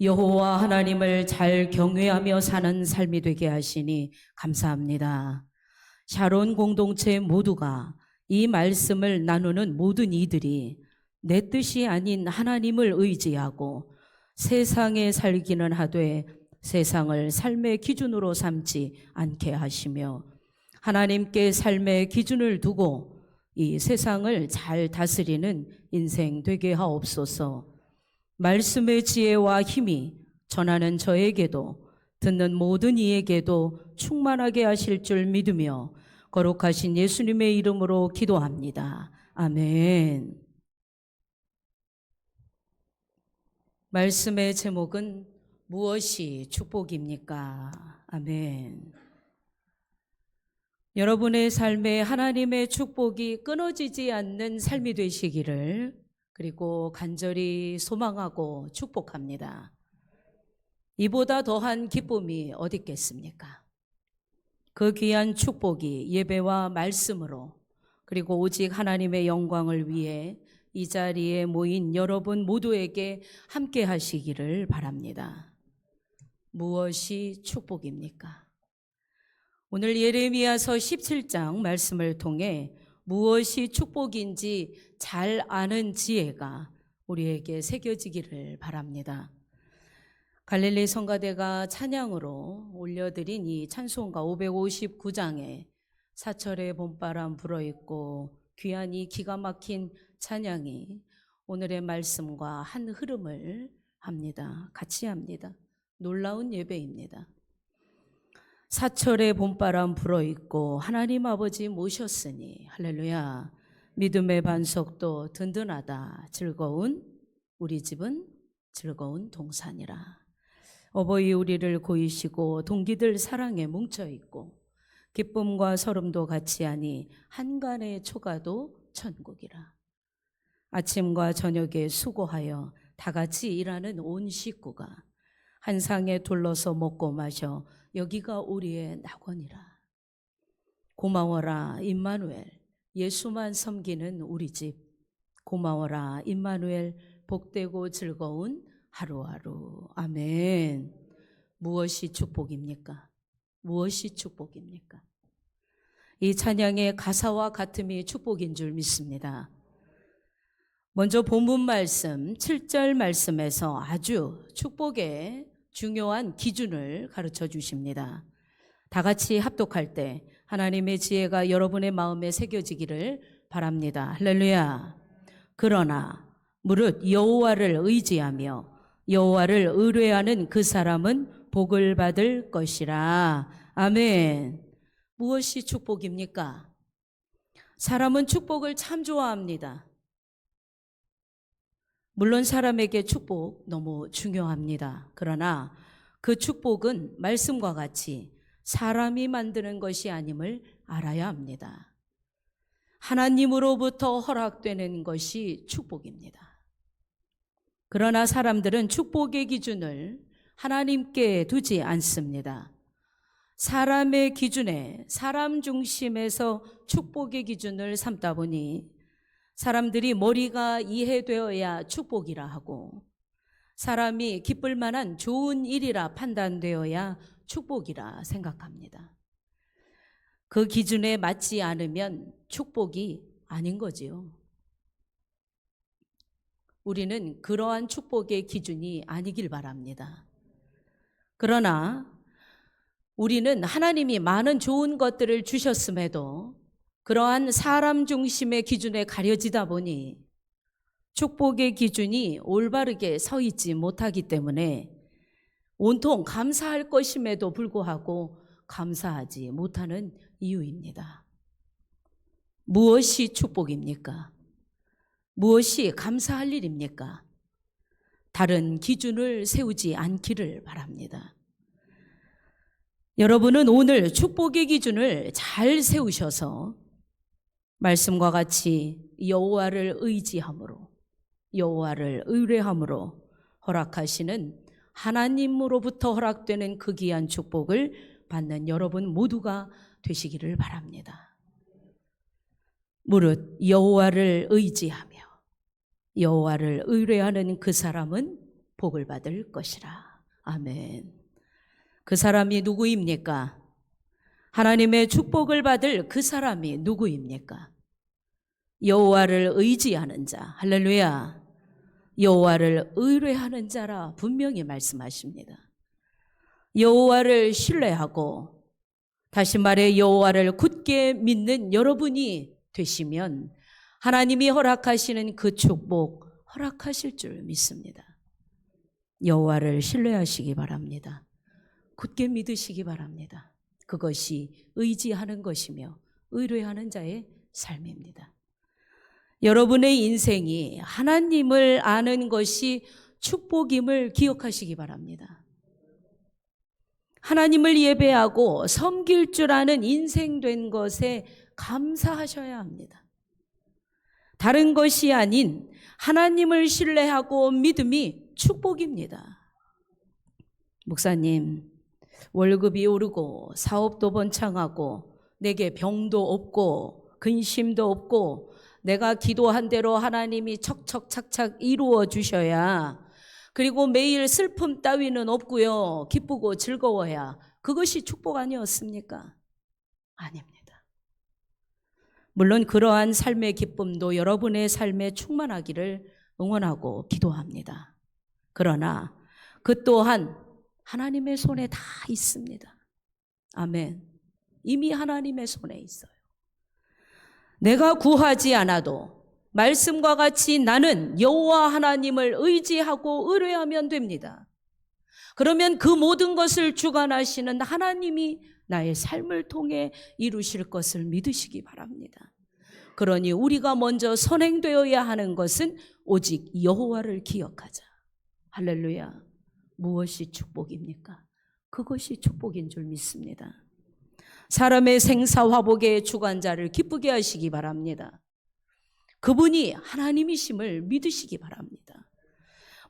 여호와 하나님을 잘 경외하며 사는 삶이 되게 하시니 감사합니다. 샤론 공동체 모두가 이 말씀을 나누는 모든 이들이 내 뜻이 아닌 하나님을 의지하고 세상에 살기는 하되 세상을 삶의 기준으로 삼지 않게 하시며 하나님께 삶의 기준을 두고 이 세상을 잘 다스리는 인생 되게 하옵소서. 말씀의 지혜와 힘이 전하는 저에게도 듣는 모든 이에게도 충만하게 하실 줄 믿으며 거룩하신 예수님의 이름으로 기도합니다. 아멘. 말씀의 제목은 무엇이 축복입니까? 아멘. 여러분의 삶에 하나님의 축복이 끊어지지 않는 삶이 되시기를 그리고 간절히 소망하고 축복합니다. 이보다 더한 기쁨이 어디 있겠습니까? 그 귀한 축복이 예배와 말씀으로 그리고 오직 하나님의 영광을 위해 이 자리에 모인 여러분 모두에게 함께 하시기를 바랍니다. 무엇이 축복입니까? 오늘 예레미야서 17장 말씀을 통해 무엇이 축복인지 잘 아는 지혜가 우리에게 새겨지기를 바랍니다. 갈릴리 성가대가 찬양으로 올려드린 이 찬송가 559장에 사철의 봄바람 불어있고 귀한 이 기가 막힌 찬양이 오늘의 말씀과 한 흐름을 합니다. 같이 합니다. 놀라운 예배입니다. 사철의 봄바람 불어있고 하나님 아버지 모셨으니 할렐루야. 믿음의 반석도 든든하다. 즐거운 우리 집은 즐거운 동산이라. 어버이 우리를 고이시고 동기들 사랑에 뭉쳐있고 기쁨과 서름도 같이 하니 한간의 초가도 천국이라. 아침과 저녁에 수고하여 다같이 일하는 온 식구가 한 상에 둘러서 먹고 마셔 여기가 우리의 낙원이라. 고마워라 임마누엘 예수만 섬기는 우리 집. 고마워라 임마누엘 복되고 즐거운 하루하루. 아멘. 무엇이 축복입니까? 무엇이 축복입니까? 이 찬양의 가사와 같음이 축복인 줄 믿습니다. 먼저 본문 말씀 7절 말씀에서 아주 축복의 중요한 기준을 가르쳐 주십니다. 다 같이 합독할 때 하나님의 지혜가 여러분의 마음에 새겨지기를 바랍니다. 할렐루야. 그러나 무릇 여호와를 의지하며 여호와를 의뢰하는 그 사람은 복을 받을 것이라. 아멘. 무엇이 축복입니까? 사람은 축복을 참 좋아합니다. 물론 사람에게 축복 너무 중요합니다. 그러나 그 축복은 말씀과 같이 사람이 만드는 것이 아님을 알아야 합니다. 하나님으로부터 허락되는 것이 축복입니다. 그러나 사람들은 축복의 기준을 하나님께 두지 않습니다. 사람의 기준에 사람 중심에서 축복의 기준을 삼다 보니 사람들이 머리가 이해되어야 축복이라 하고 사람이 기쁠 만한 좋은 일이라 판단되어야 축복이라 생각합니다. 그 기준에 맞지 않으면 축복이 아닌 거지요. 우리는 그러한 축복의 기준이 아니길 바랍니다. 그러나 우리는 하나님이 많은 좋은 것들을 주셨음에도 그러한 사람 중심의 기준에 가려지다 보니 축복의 기준이 올바르게 서 있지 못하기 때문에 온통 감사할 것임에도 불구하고 감사하지 못하는 이유입니다. 무엇이 축복입니까? 무엇이 감사할 일입니까? 다른 기준을 세우지 않기를 바랍니다. 여러분은 오늘 축복의 기준을 잘 세우셔서 말씀과 같이 여호와를 의지함으로 여호와를 의뢰함으로 허락하시는 하나님으로부터 허락되는 그 귀한 축복을 받는 여러분 모두가 되시기를 바랍니다. 무릇 여호와를 의지하며 여호와를 의뢰하는 그 사람은 복을 받을 것이라. 아멘. 그 사람이 누구입니까? 하나님의 축복을 받을 그 사람이 누구입니까? 여호와를 의지하는 자. 할렐루야. 여호와를 의뢰하는 자라 분명히 말씀하십니다. 여호와를 신뢰하고, 다시 말해 여호와를 굳게 믿는 여러분이 되시면 하나님이 허락하시는 그 축복 허락하실 줄 믿습니다. 여호와를 신뢰하시기 바랍니다. 굳게 믿으시기 바랍니다. 그것이 의지하는 것이며 의뢰하는 자의 삶입니다. 여러분의 인생이 하나님을 아는 것이 축복임을 기억하시기 바랍니다. 하나님을 예배하고 섬길 줄 아는 인생 된 것에 감사하셔야 합니다. 다른 것이 아닌 하나님을 신뢰하고 믿음이 축복입니다. 목사님, 월급이 오르고 사업도 번창하고 내게 병도 없고 근심도 없고 내가 기도한 대로 하나님이 척척착착 이루어 주셔야, 그리고 매일 슬픔 따위는 없고요, 기쁘고 즐거워야 그것이 축복 아니었습니까? 아닙니다. 물론 그러한 삶의 기쁨도 여러분의 삶에 충만하기를 응원하고 기도합니다. 그러나 그 또한 하나님의 손에 다 있습니다. 아멘. 이미 하나님의 손에 있어요. 내가 구하지 않아도 말씀과 같이 나는 여호와 하나님을 의지하고 의뢰하면 됩니다. 그러면 그 모든 것을 주관하시는 하나님이 나의 삶을 통해 이루실 것을 믿으시기 바랍니다. 그러니 우리가 먼저 선행되어야 하는 것은 오직 여호와를 기억하자. 할렐루야. 무엇이 축복입니까? 그것이 축복인 줄 믿습니다. 사람의 생사화복의 주관자를 기쁘게 하시기 바랍니다. 그분이 하나님이심을 믿으시기 바랍니다.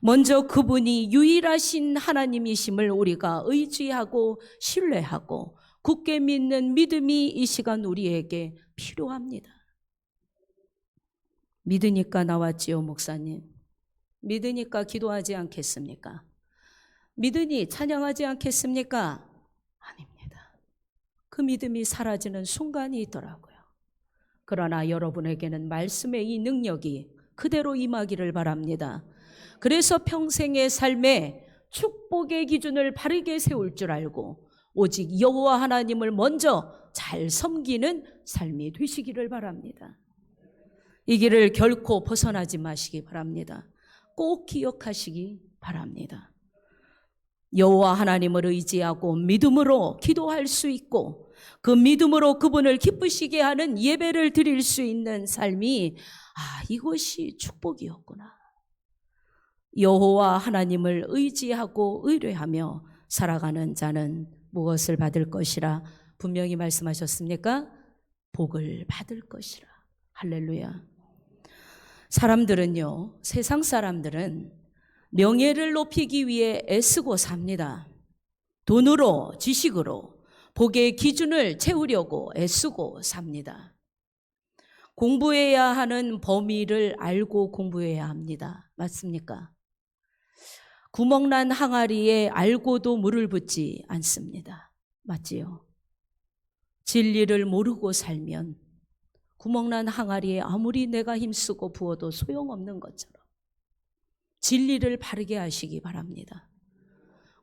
먼저 그분이 유일하신 하나님이심을 우리가 의지하고 신뢰하고 굳게 믿는 믿음이 이 시간 우리에게 필요합니다. 믿으니까 나왔지요, 목사님. 믿으니까 기도하지 않겠습니까? 믿으니 찬양하지 않겠습니까? 아닙니다. 그 믿음이 사라지는 순간이 있더라고요. 그러나 여러분에게는 말씀의 이 능력이 그대로 임하기를 바랍니다. 그래서 평생의 삶에 축복의 기준을 바르게 세울 줄 알고 오직 여호와 하나님을 먼저 잘 섬기는 삶이 되시기를 바랍니다. 이 길을 결코 벗어나지 마시기 바랍니다. 꼭 기억하시기 바랍니다. 여호와 하나님을 의지하고 믿음으로 기도할 수 있고 그 믿음으로 그분을 기쁘시게 하는 예배를 드릴 수 있는 삶이 이것이 축복이었구나. 여호와 하나님을 의지하고 의뢰하며 살아가는 자는 무엇을 받을 것이라 분명히 말씀하셨습니까? 복을 받을 것이라. 할렐루야. 사람들은요, 세상 사람들은 명예를 높이기 위해 애쓰고 삽니다. 돈으로, 지식으로 복의 기준을 채우려고 애쓰고 삽니다. 공부해야 하는 범위를 알고 공부해야 합니다. 맞습니까? 구멍난 항아리에 알고도 물을 붓지 않습니다. 맞지요? 진리를 모르고 살면 구멍난 항아리에 아무리 내가 힘쓰고 부어도 소용없는 것처럼 진리를 바르게 하시기 바랍니다.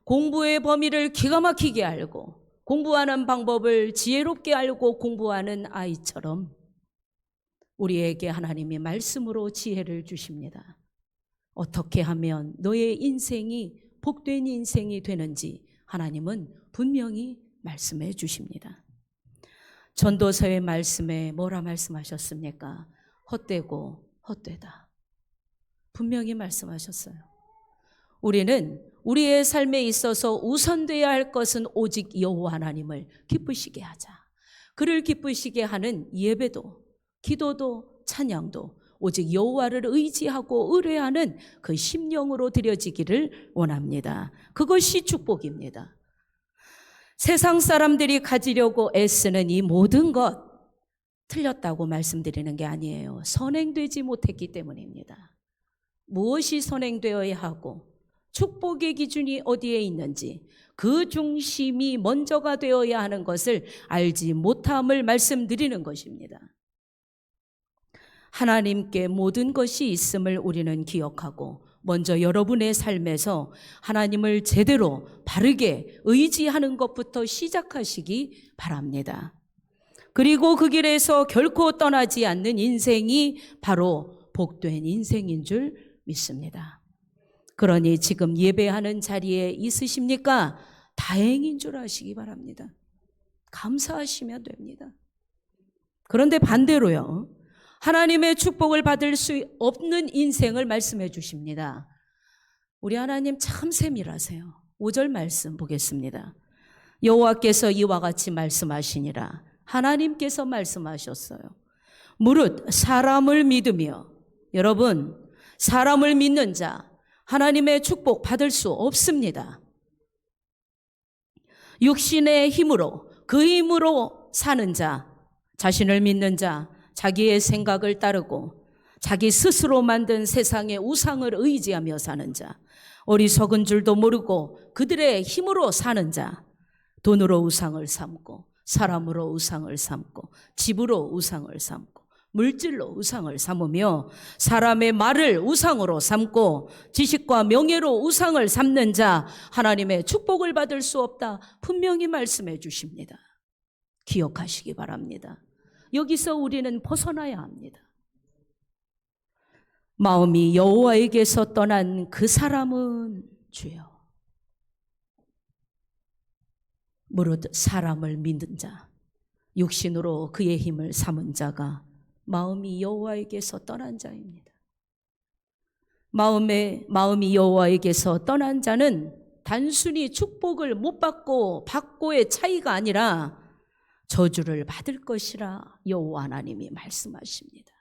공부의 범위를 기가 막히게 알고 공부하는 방법을 지혜롭게 알고 공부하는 아이처럼 우리에게 하나님이 말씀으로 지혜를 주십니다. 어떻게 하면 너의 인생이 복된 인생이 되는지 하나님은 분명히 말씀해 주십니다. 전도서의 말씀에 뭐라 말씀하셨습니까? 헛되고 헛되다. 분명히 말씀하셨어요. 우리는 우리의 삶에 있어서 우선되어야 할 것은 오직 여호와 하나님을 기쁘시게 하자. 그를 기쁘시게 하는 예배도 기도도 찬양도 오직 여호와를 의지하고 의뢰하는 그 심령으로 드려지기를 원합니다. 그것이 축복입니다. 세상 사람들이 가지려고 애쓰는 이 모든 것 틀렸다고 말씀드리는 게 아니에요. 선행되지 못했기 때문입니다. 무엇이 선행되어야 하고 축복의 기준이 어디에 있는지, 그 중심이 먼저가 되어야 하는 것을 알지 못함을 말씀드리는 것입니다. 하나님께 모든 것이 있음을 우리는 기억하고 먼저 여러분의 삶에서 하나님을 제대로 바르게 의지하는 것부터 시작하시기 바랍니다. 그리고 그 길에서 결코 떠나지 않는 인생이 바로 복된 인생인 줄 믿습니다. 그러니 지금 예배하는 자리에 있으십니까? 다행인 줄 아시기 바랍니다. 감사하시면 됩니다. 그런데 반대로요, 하나님의 축복을 받을 수 없는 인생을 말씀해 주십니다. 우리 하나님 참 세밀하세요. 5절 말씀 보겠습니다. 여호와께서 이와 같이 말씀하시니라. 하나님께서 말씀하셨어요. 무릇 사람을 믿으며, 여러분, 사람을 믿는 자 하나님의 축복 받을 수 없습니다. 육신의 힘으로, 그 힘으로 사는 자, 자신을 믿는 자, 자기의 생각을 따르고 자기 스스로 만든 세상의 우상을 의지하며 사는 자, 어리석은 줄도 모르고 그들의 힘으로 사는 자, 돈으로 우상을 삼고 사람으로 우상을 삼고 집으로 우상을 삼고 물질로 우상을 삼으며 사람의 말을 우상으로 삼고 지식과 명예로 우상을 삼는 자, 하나님의 축복을 받을 수 없다 분명히 말씀해 주십니다. 기억하시기 바랍니다. 여기서 우리는 벗어나야 합니다. 마음이 여호와에게서 떠난 그 사람은 주여, 무릇 사람을 믿는 자, 육신으로 그의 힘을 삼은 자가 마음이 여호와에게서 떠난 자입니다. 마음이 여호와에게서 떠난 자는 단순히 축복을 못 받고 받고의 차이가 아니라 저주를 받을 것이라 여호와 하나님이 말씀하십니다.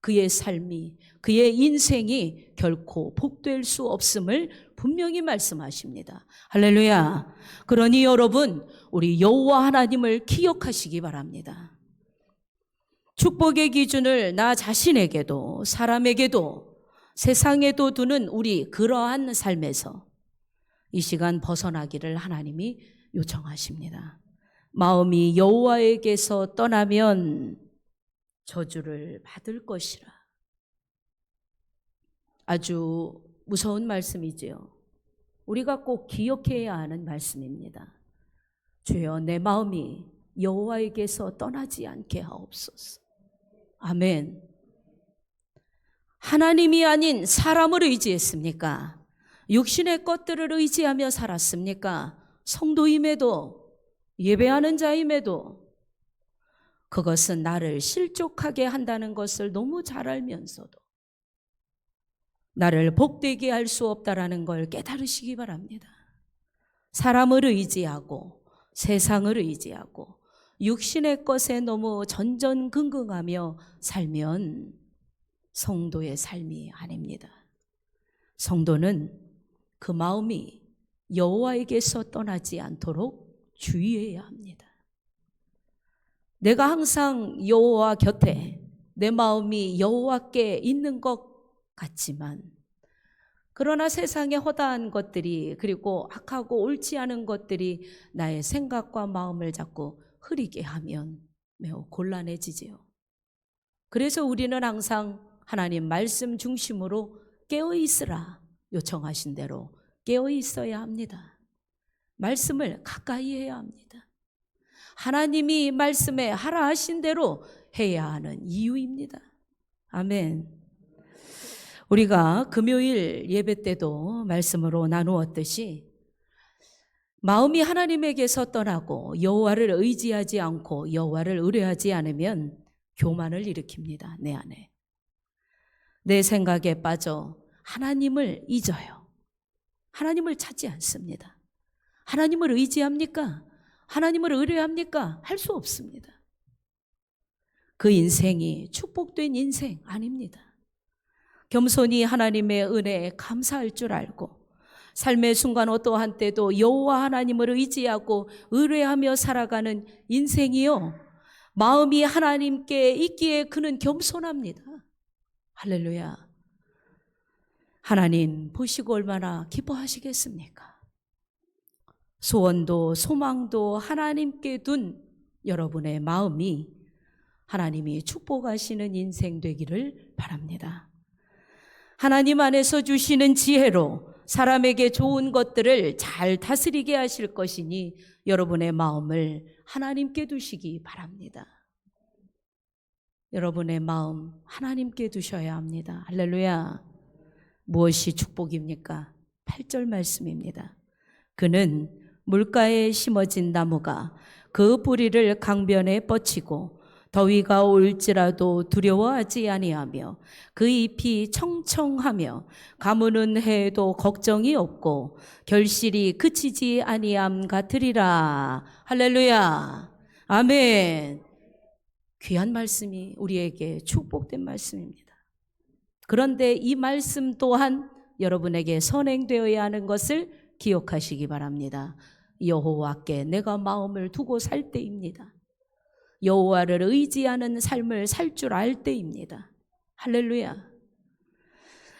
그의 삶이, 그의 인생이 결코 복될 수 없음을 분명히 말씀하십니다. 할렐루야. 그러니 여러분, 우리 여호와 하나님을 기억하시기 바랍니다. 축복의 기준을 나 자신에게도 사람에게도 세상에도 두는 우리 그러한 삶에서 이 시간 벗어나기를 하나님이 요청하십니다. 마음이 여호와에게서 떠나면 저주를 받을 것이라. 아주 무서운 말씀이지요. 우리가 꼭 기억해야 하는 말씀입니다. 주여, 내 마음이 여호와에게서 떠나지 않게 하옵소서. 아멘. 하나님이 아닌 사람을 의지했습니까? 육신의 것들을 의지하며 살았습니까? 성도임에도, 예배하는 자임에도 그것은 나를 실족하게 한다는 것을 너무 잘 알면서도 나를 복되게 할 수 없다라는 걸 깨달으시기 바랍니다. 사람을 의지하고 세상을 의지하고 육신의 것에 너무 전전긍긍하며 살면 성도의 삶이 아닙니다. 성도는 그 마음이 여호와에게서 떠나지 않도록 주의해야 합니다. 내가 항상 여호와 곁에 내 마음이 여호와께 있는 것 같지만, 그러나 세상의 허다한 것들이, 그리고 악하고 옳지 않은 것들이 나의 생각과 마음을 자꾸 흐리게 하면 매우 곤란해지지요. 그래서 우리는 항상 하나님 말씀 중심으로 깨어 있으라 요청하신 대로 깨어 있어야 합니다. 말씀을 가까이 해야 합니다. 하나님이 말씀에 하라 하신 대로 해야 하는 이유입니다. 아멘. 우리가 금요일 예배 때도 말씀으로 나누었듯이 마음이 하나님에게서 떠나고 여호와를 의지하지 않고 여호와를 의뢰하지 않으면 교만을 일으킵니다. 내 안에. 내 생각에 빠져 하나님을 잊어요. 하나님을 찾지 않습니다. 하나님을 의지합니까? 하나님을 의뢰합니까? 할 수 없습니다. 그 인생이 축복된 인생 아닙니다. 겸손히 하나님의 은혜에 감사할 줄 알고 삶의 순간 어떠한 때도 여호와 하나님을 의지하고 의뢰하며 살아가는 인생이요, 마음이 하나님께 있기에 그는 겸손합니다. 할렐루야. 하나님 보시고 얼마나 기뻐하시겠습니까? 소원도 소망도 하나님께 둔 여러분의 마음이 하나님이 축복하시는 인생 되기를 바랍니다. 하나님 안에서 주시는 지혜로 사람에게 좋은 것들을 잘 다스리게 하실 것이니 여러분의 마음을 하나님께 두시기 바랍니다. 여러분의 마음 하나님께 두셔야 합니다. 할렐루야. 무엇이 축복입니까? 8절 말씀입니다. 그는 물가에 심어진 나무가 그 뿌리를 강변에 뻗치고 더위가 올지라도 두려워하지 아니하며 그 잎이 청청하며 가무는 해에도 걱정이 없고 결실이 그치지 아니함 같으리라. 할렐루야. 아멘. 귀한 말씀이 우리에게 축복된 말씀입니다. 그런데 이 말씀 또한 여러분에게 선행되어야 하는 것을 기억하시기 바랍니다. 여호와께 내가 마음을 두고 살 때입니다. 여호와를 의지하는 삶을 살 줄 알 때입니다. 할렐루야.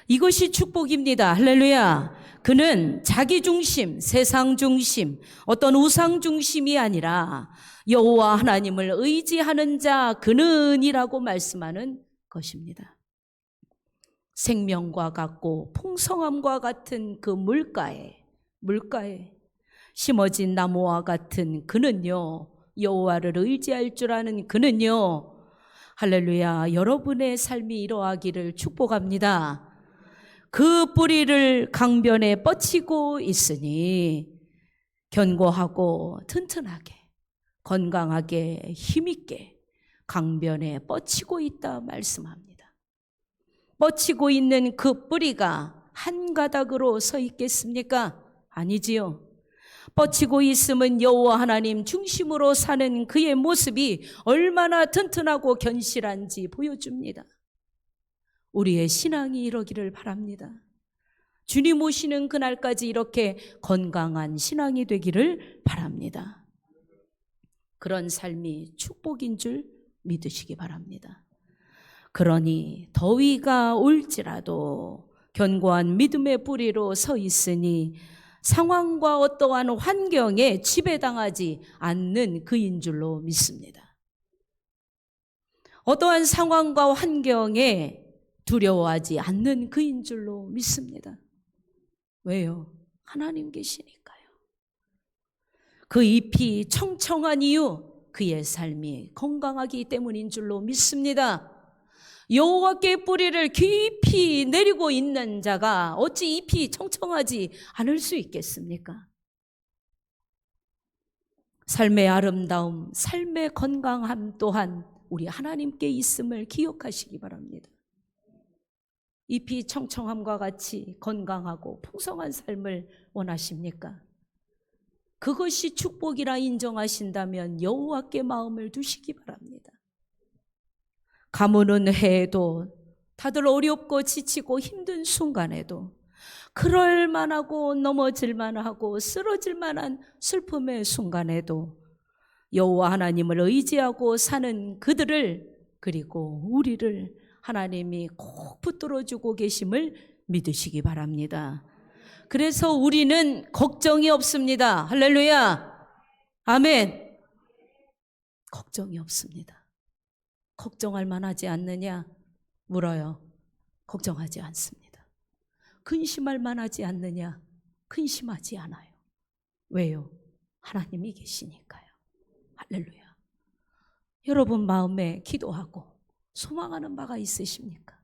이것이 축복입니다. 할렐루야. 그는 자기 중심, 세상 중심, 어떤 우상 중심이 아니라 여호와 하나님을 의지하는 자 그는이라고 말씀하는 것입니다. 생명과 같고 풍성함과 같은 그 물가에 심어진 나무와 같은 그는요, 여호와를 의지할 줄 아는 그는요, 할렐루야, 여러분의 삶이 이러하기를 축복합니다. 그 뿌리를 강변에 뻗치고 있으니 견고하고 튼튼하게, 건강하게, 힘있게 강변에 뻗치고 있다 말씀합니다. 뻗치고 있는 그 뿌리가 한 가닥으로 서 있겠습니까? 아니지요. 뻗치고 있으면 여호와 하나님 중심으로 사는 그의 모습이 얼마나 튼튼하고 견실한지 보여줍니다. 우리의 신앙이 이러기를 바랍니다. 주님 오시는 그날까지 이렇게 건강한 신앙이 되기를 바랍니다. 그런 삶이 축복인 줄 믿으시기 바랍니다. 그러니 더위가 올지라도 견고한 믿음의 뿌리로 서 있으니 상황과 어떠한 환경에 지배당하지 않는 그인 줄로 믿습니다. 어떠한 상황과 환경에 두려워하지 않는 그인 줄로 믿습니다. 왜요? 하나님 계시니까요. 그 잎이 청청한 이유, 그의 삶이 건강하기 때문인 줄로 믿습니다. 여호와께 뿌리를 깊이 내리고 있는 자가 어찌 잎이 청청하지 않을 수 있겠습니까? 삶의 아름다움, 삶의 건강함 또한 우리 하나님께 있음을 기억하시기 바랍니다. 잎이 청청함과 같이 건강하고 풍성한 삶을 원하십니까? 그것이 축복이라 인정하신다면 여호와께 마음을 두시기 바랍니다. 가무는 해에도, 다들 어렵고 지치고 힘든 순간에도, 그럴 만하고 넘어질 만하고 쓰러질 만한 슬픔의 순간에도 여호와 하나님을 의지하고 사는 그들을, 그리고 우리를 하나님이 꼭 붙들어주고 계심을 믿으시기 바랍니다. 그래서 우리는 걱정이 없습니다. 할렐루야. 아멘. 걱정이 없습니다. 걱정할 만하지 않느냐? 물어요. 걱정하지 않습니다. 근심할 만하지 않느냐? 근심하지 않아요. 왜요? 하나님이 계시니까요. 할렐루야. 여러분 마음에 기도하고 소망하는 바가 있으십니까?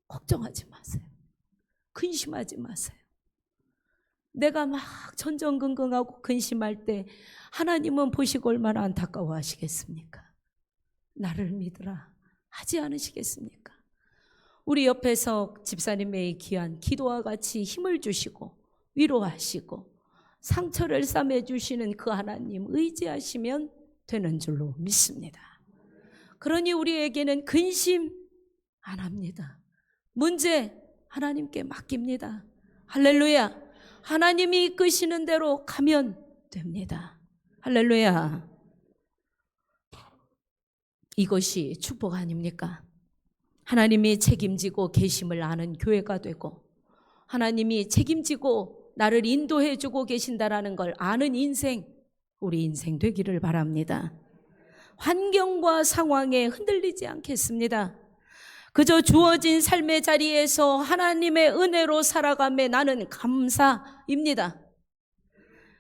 걱정하지 마세요. 근심하지 마세요. 내가 막 전전긍긍하고 근심할 때 하나님은 보시고 얼마나 안타까워하시겠습니까? 나를 믿으라 하지 않으시겠습니까? 우리 옆에서 집사님의 귀한 기도와 같이 힘을 주시고 위로하시고 상처를 싸매주시는 그 하나님 의지하시면 되는 줄로 믿습니다. 그러니 우리에게는 근심 안 합니다. 문제 하나님께 맡깁니다. 할렐루야. 하나님이 이끄시는 대로 가면 됩니다. 할렐루야. 이것이 축복 아닙니까? 하나님이 책임지고 계심을 아는 교회가 되고 하나님이 책임지고 나를 인도해주고 계신다라는 걸 아는 인생, 우리 인생 되기를 바랍니다. 환경과 상황에 흔들리지 않겠습니다. 그저 주어진 삶의 자리에서 하나님의 은혜로 살아감에 나는 감사입니다.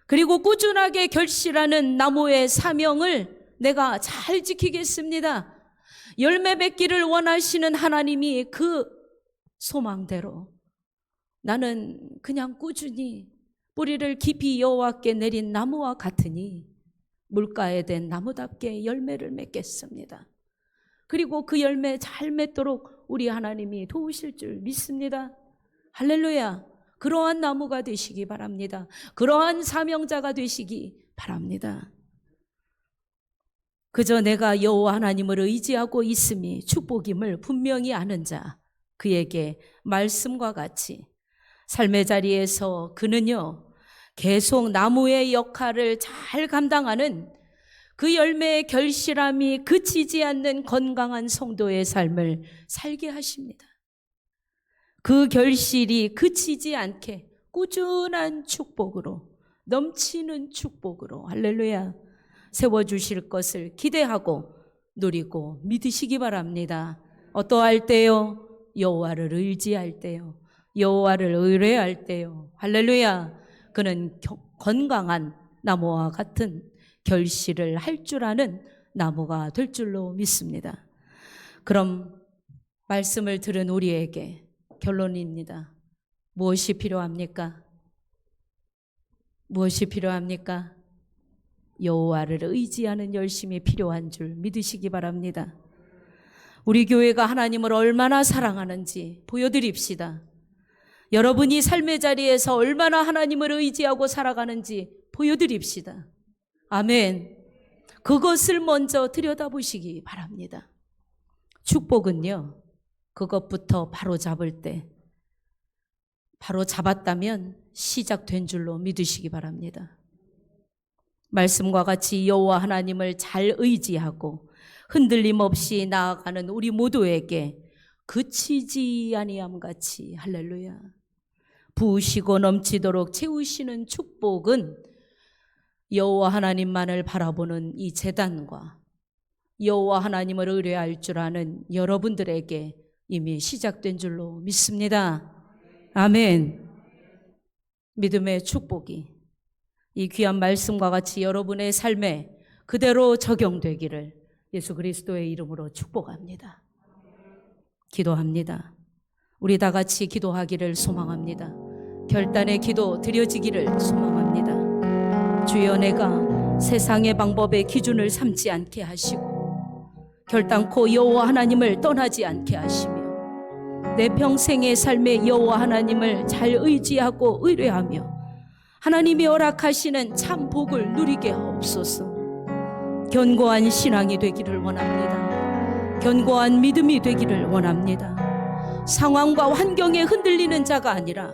그리고 꾸준하게 결실하는 나무의 사명을 내가 잘 지키겠습니다. 열매 맺기를 원하시는 하나님이 그 소망대로 나는 그냥 꾸준히 뿌리를 깊이 여호와께 내린 나무와 같으니 물가에 된 나무답게 열매를 맺겠습니다. 그리고 그 열매 잘 맺도록 우리 하나님이 도우실 줄 믿습니다. 할렐루야. 그러한 나무가 되시기 바랍니다. 그러한 사명자가 되시기 바랍니다. 그저 내가 여호와 하나님을 의지하고 있음이 축복임을 분명히 아는 자, 그에게 말씀과 같이 삶의 자리에서 그는요 계속 나무의 역할을 잘 감당하는 그 열매의 결실함이 그치지 않는 건강한 성도의 삶을 살게 하십니다. 그 결실이 그치지 않게 꾸준한 축복으로, 넘치는 축복으로 할렐루야 세워주실 것을 기대하고 누리고 믿으시기 바랍니다. 어떠할 때요? 여호와를 의지할 때요, 여호와를 의뢰할 때요, 할렐루야, 그는 건강한 나무와 같은 결실을 할 줄 아는 나무가 될 줄로 믿습니다. 그럼 말씀을 들은 우리에게 결론입니다. 무엇이 필요합니까? 무엇이 필요합니까? 여호와를 의지하는 열심이 필요한 줄 믿으시기 바랍니다. 우리 교회가 하나님을 얼마나 사랑하는지 보여드립시다. 여러분이 삶의 자리에서 얼마나 하나님을 의지하고 살아가는지 보여드립시다. 아멘. 그것을 먼저 들여다보시기 바랍니다. 축복은요, 그것부터 바로 잡을 때, 바로 잡았다면 시작된 줄로 믿으시기 바랍니다. 말씀과 같이 여호와 하나님을 잘 의지하고 흔들림 없이 나아가는 우리 모두에게 그치지 아니함 같이 할렐루야 부으시고 넘치도록 채우시는 축복은 여호와 하나님만을 바라보는 이 제단과 여호와 하나님을 의뢰할 줄 아는 여러분들에게 이미 시작된 줄로 믿습니다. 아멘. 믿음의 축복이 이 귀한 말씀과 같이 여러분의 삶에 그대로 적용되기를 예수 그리스도의 이름으로 축복합니다. 기도합니다. 우리 다 같이 기도하기를 소망합니다. 결단의 기도 드려지기를 소망합니다. 주여, 내가 세상의 방법의 기준을 삼지 않게 하시고 결단코 여호와 하나님을 떠나지 않게 하시며 내 평생의 삶에 여호와 하나님을 잘 의지하고 의뢰하며 하나님이 허락하시는 참 복을 누리게 하옵소서. 견고한 신앙이 되기를 원합니다. 견고한 믿음이 되기를 원합니다. 상황과 환경에 흔들리는 자가 아니라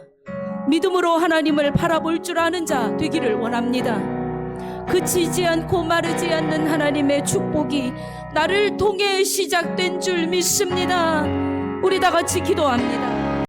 믿음으로 하나님을 바라볼 줄 아는 자 되기를 원합니다. 그치지 않고 마르지 않는 하나님의 축복이 나를 통해 시작된 줄 믿습니다. 우리 다 같이 기도합니다.